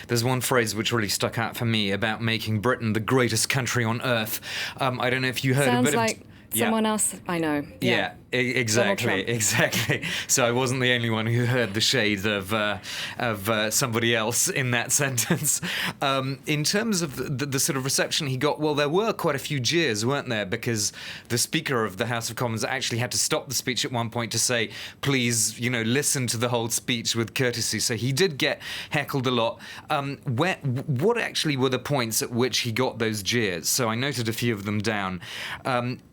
there's one phrase which really stuck out for me about making Britain the greatest country on earth. I don't know if you heard Sounds a bit like of... someone else I know. Yeah, exactly. So I wasn't the only one who heard the shade of somebody else in that sentence. In terms of the sort of reception he got, well, there were quite a few jeers, weren't there? Because the Speaker of the House of Commons actually had to stop the speech at one point to say, please, listen to the whole speech with courtesy. So he did get heckled a lot. What actually were the points at which he got those jeers? So I noted a few of them down.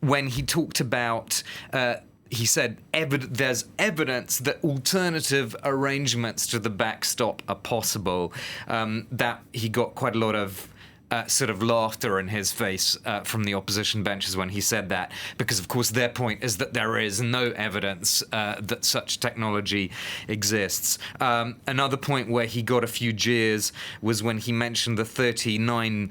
When he talked about, he said, there's evidence that alternative arrangements to the backstop are possible. That he got quite a lot of sort of laughter in his face from the opposition benches when he said that, because of course their point is that there is no evidence that such technology exists. Another point where he got a few jeers was when he mentioned the £39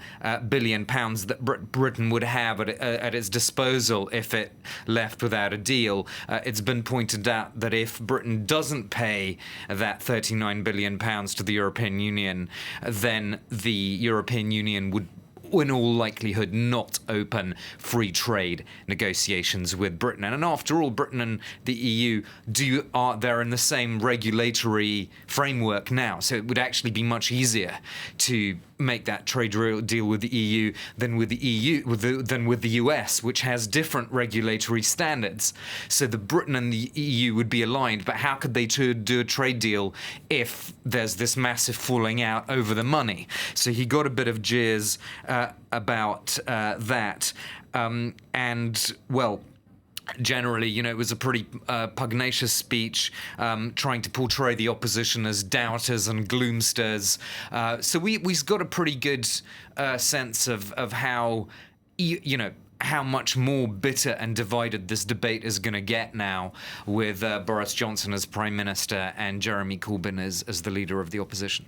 billion that Britain would have at its disposal if it left without a deal. It's been pointed out that if Britain doesn't pay that £39 billion to the European Union, then the European Union would in all likelihood not open free trade negotiations with Britain. And after all, Britain and the EU they're in the same regulatory framework now, so it would actually be much easier to make that trade deal with the EU than with the US, which has different regulatory standards. So the Britain and the EU would be aligned, but how could they do a trade deal if there's this massive falling out over the money? So he got a bit of jeers about that, and well, generally, it was a pretty pugnacious speech, trying to portray the opposition as doubters and gloomsters. So we've got a pretty good sense of how, how much more bitter and divided this debate is going to get now, with Boris Johnson as Prime Minister and Jeremy Corbyn as the leader of the opposition.